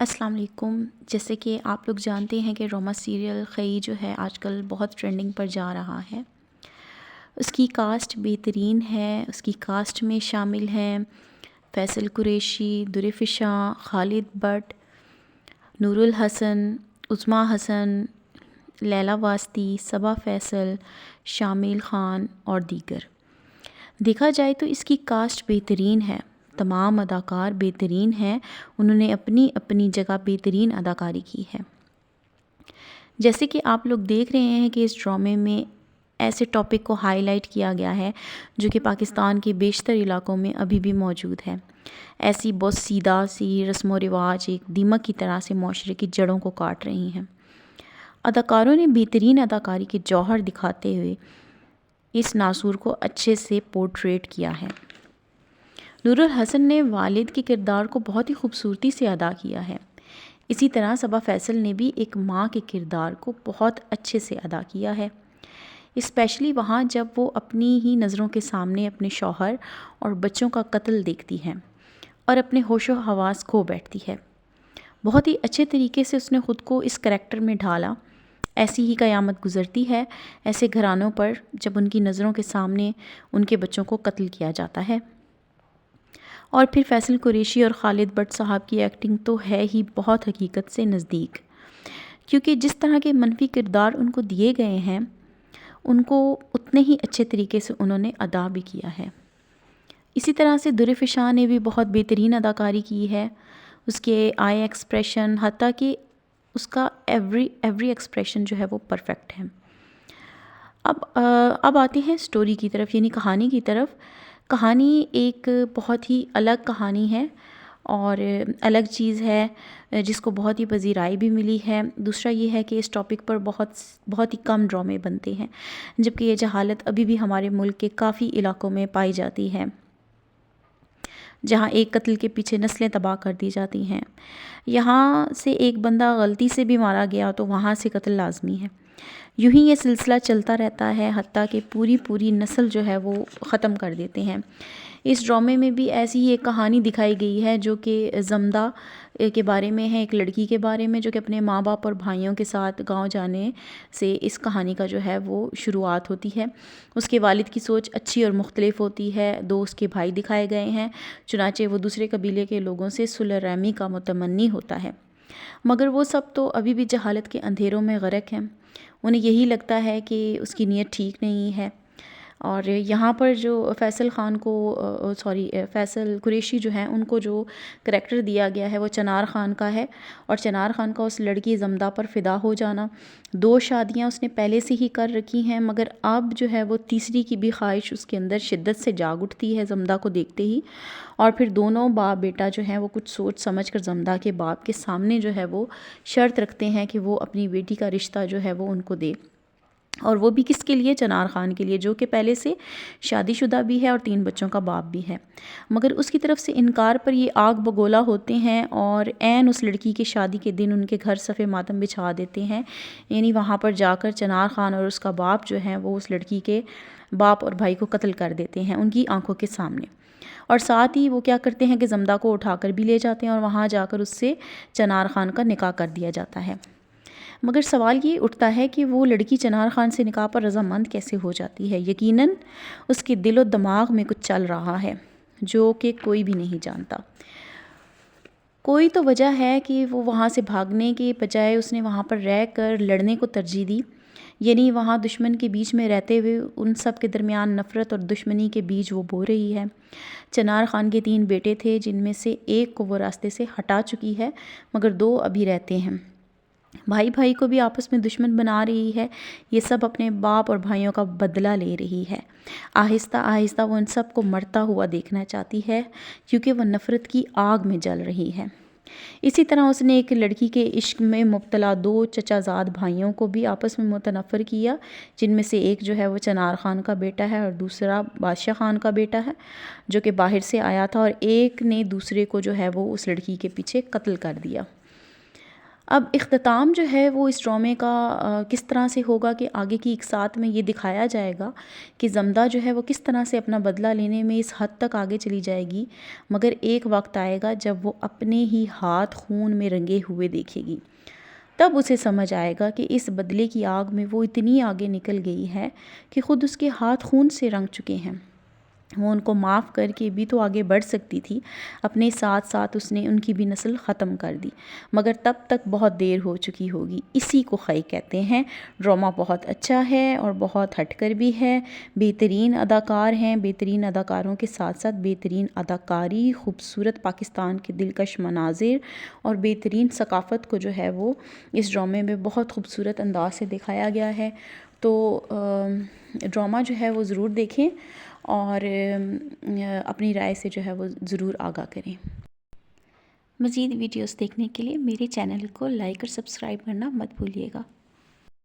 السلام علیکم۔ جیسے کہ آپ لوگ جانتے ہیں کہ روما سیریل خئی جو ہے آج کل بہت ٹرینڈنگ پر جا رہا ہے۔ اس کی کاسٹ بہترین ہے۔ اس کی کاسٹ میں شامل ہیں فیصل قریشی، درفشاں، خالد بٹ، نور الحسن، عظمیٰ حسن، لیلا واسطی، صبا فیصل، شامل خان اور دیگر۔ دیکھا جائے تو اس کی کاسٹ بہترین ہے، تمام اداکار بہترین ہیں، انہوں نے اپنی اپنی جگہ بہترین اداکاری کی ہے۔ جیسے کہ آپ لوگ دیکھ رہے ہیں کہ اس ڈرامے میں ایسے ٹاپک کو ہائی لائٹ کیا گیا ہے جو کہ پاکستان کے بیشتر علاقوں میں ابھی بھی موجود ہے۔ ایسی بہت سیدھا سی رسم و رواج ایک دیمک کی طرح سے معاشرے کی جڑوں کو کاٹ رہی ہیں۔ اداکاروں نے بہترین اداکاری کے جوہر دکھاتے ہوئے اس ناسور کو اچھے سے پورٹریٹ کیا ہے۔ نور الحسن نے والد کے کردار کو بہت ہی خوبصورتی سے ادا کیا ہے۔ اسی طرح صبا فیصل نے بھی ایک ماں کے کردار کو بہت اچھے سے ادا کیا ہے، اسپیشلی وہاں جب وہ اپنی ہی نظروں کے سامنے اپنے شوہر اور بچوں کا قتل دیکھتی ہیں اور اپنے ہوش و حواس کھو بیٹھتی ہے۔ بہت ہی اچھے طریقے سے اس نے خود کو اس کریکٹر میں ڈھالا۔ ایسی ہی قیامت گزرتی ہے ایسے گھرانوں پر جب ان کی نظروں کے سامنے ان کے بچوں کو قتل کیا جاتا ہے۔ اور پھر فیصل قریشی اور خالد بٹ صاحب کی ایکٹنگ تو ہے ہی بہت حقیقت سے نزدیک، کیونکہ جس طرح کے منفی کردار ان کو دیے گئے ہیں ان کو اتنے ہی اچھے طریقے سے انہوں نے ادا بھی کیا ہے۔ اسی طرح سے درفشاں نے بھی بہت بہترین اداکاری کی ہے۔ اس کے آئی ایکسپریشن، حتیٰ کہ اس کا ایوری ایکسپریشن جو ہے وہ پرفیکٹ ہے۔ اب آتے ہیں سٹوری کی طرف، یعنی کہانی کی طرف۔ کہانی ایک بہت ہی الگ کہانی ہے اور الگ چیز ہے جس کو بہت ہی پذیرائی بھی ملی ہے۔ دوسرا یہ ہے کہ اس ٹاپک پر بہت ہی کم ڈرامے بنتے ہیں، جبکہ یہ جہالت ابھی بھی ہمارے ملک کے کافی علاقوں میں پائی جاتی ہے، جہاں ایک قتل کے پیچھے نسلیں تباہ کر دی جاتی ہیں۔ یہاں سے ایک بندہ غلطی سے بھی مارا گیا تو وہاں سے قتل لازمی ہے۔ یوں ہی یہ سلسلہ چلتا رہتا ہے حتیٰ کہ پوری نسل جو ہے وہ ختم کر دیتے ہیں۔ اس ڈرامے میں بھی ایسی ہی ایک کہانی دکھائی گئی ہے جو کہ زمدہ کے بارے میں ہے، ایک لڑکی کے بارے میں جو کہ اپنے ماں باپ اور بھائیوں کے ساتھ گاؤں جانے سے اس کہانی کا جو ہے وہ شروعات ہوتی ہے۔ اس کے والد کی سوچ اچھی اور مختلف ہوتی ہے۔ دو اس کے بھائی دکھائے گئے ہیں، چنانچہ وہ دوسرے قبیلے کے لوگوں سے صلح رحمی کا متمنی ہوتا ہے، مگر وہ سب تو ابھی بھی جہالت کے اندھیروں میں غرق ہیں۔ انہیں یہی لگتا ہے کہ اس کی نیت ٹھیک نہیں ہے، اور یہاں پر جو فیصل قریشی جو ہیں ان کو جو کریکٹر دیا گیا ہے وہ چنار خان کا ہے، اور چنار خان کا اس لڑکی زمدہ پر فدا ہو جانا، 2 شادیاں اس نے پہلے سے ہی کر رکھی ہیں، مگر اب جو ہے وہ تیسری کی بھی خواہش اس کے اندر شدت سے جاگ اٹھتی ہے زمدہ کو دیکھتے ہی، اور پھر دونوں باپ بیٹا جو ہیں وہ کچھ سوچ سمجھ کر زمدہ کے باپ کے سامنے جو ہے وہ شرط رکھتے ہیں کہ وہ اپنی بیٹی کا رشتہ جو ہے وہ ان کو دے، اور وہ بھی کس کے لیے؟ چنار خان کے لیے، جو کہ پہلے سے شادی شدہ بھی ہے اور 3 بچوں کا باپ بھی ہے۔ مگر اس کی طرف سے انکار پر یہ آگ بگولا ہوتے ہیں اور عین اس لڑکی کے شادی کے دن ان کے گھر صف ماتم بچھا دیتے ہیں، یعنی وہاں پر جا کر چنار خان اور اس کا باپ جو ہیں وہ اس لڑکی کے باپ اور بھائی کو قتل کر دیتے ہیں ان کی آنکھوں کے سامنے، اور ساتھ ہی وہ کیا کرتے ہیں کہ زمدہ کو اٹھا کر بھی لے جاتے ہیں اور وہاں جا کر اس سے چنار خان کا نکاح کر دیا جاتا ہے۔ مگر سوال یہ اٹھتا ہے کہ وہ لڑکی چنار خان سے نکاح پر رضامند کیسے ہو جاتی ہے؟ یقیناً اس کے دل و دماغ میں کچھ چل رہا ہے جو کہ کوئی بھی نہیں جانتا۔ کوئی تو وجہ ہے کہ وہ وہاں سے بھاگنے کے بجائے اس نے وہاں پر رہ کر لڑنے کو ترجیح دی، یعنی وہاں دشمن کے بیچ میں رہتے ہوئے ان سب کے درمیان نفرت اور دشمنی کے بیج وہ بو رہی ہے۔ چنار خان کے 3 بیٹے تھے جن میں سے ایک کو وہ راستے سے ہٹا چکی ہے، مگر 2 ابھی رہتے ہیں۔ بھائی کو بھی آپس میں دشمن بنا رہی ہے، یہ سب اپنے باپ اور بھائیوں کا بدلہ لے رہی ہے۔ آہستہ آہستہ وہ ان سب کو مرتا ہوا دیکھنا چاہتی ہے کیونکہ وہ نفرت کی آگ میں جل رہی ہے۔ اسی طرح اس نے ایک لڑکی کے عشق میں مبتلا 2 چچا زاد بھائیوں کو بھی آپس میں متنفر کیا، جن میں سے ایک جو ہے وہ چنار خان کا بیٹا ہے اور دوسرا بادشاہ خان کا بیٹا ہے جو کہ باہر سے آیا تھا، اور ایک نے دوسرے کو جو ہے وہ اس لڑکی کے پیچھے قتل کر دیا۔ اب اختتام جو ہے وہ اس ڈرامے کا کس طرح سے ہوگا کہ آگے کی ایک ساتھ میں یہ دکھایا جائے گا کہ زمدہ جو ہے وہ کس طرح سے اپنا بدلہ لینے میں اس حد تک آگے چلی جائے گی، مگر ایک وقت آئے گا جب وہ اپنے ہی ہاتھ خون میں رنگے ہوئے دیکھے گی، تب اسے سمجھ آئے گا کہ اس بدلے کی آگ میں وہ اتنی آگے نکل گئی ہے کہ خود اس کے ہاتھ خون سے رنگ چکے ہیں۔ وہ ان کو معاف کر کے بھی تو آگے بڑھ سکتی تھی، اپنے ساتھ ساتھ اس نے ان کی بھی نسل ختم کر دی، مگر تب تک بہت دیر ہو چکی ہوگی۔ اسی کو خی کہتے ہیں۔ ڈرامہ بہت اچھا ہے اور بہت ہٹ کر بھی ہے، بہترین اداکار ہیں، بہترین اداکاروں کے ساتھ ساتھ بہترین اداکاری، خوبصورت پاکستان کے دلکش مناظر اور بہترین ثقافت کو جو ہے وہ اس ڈرامے میں بہت خوبصورت انداز سے دکھایا گیا ہے۔ تو ڈرامہ جو ہے وہ ضرور دیکھیں اور اپنی رائے سے جو ہے وہ ضرور آگاہ کریں۔ مزید ویڈیوز دیکھنے کے لیے میرے چینل کو لائک اور سبسکرائب کرنا مت بھولیے گا۔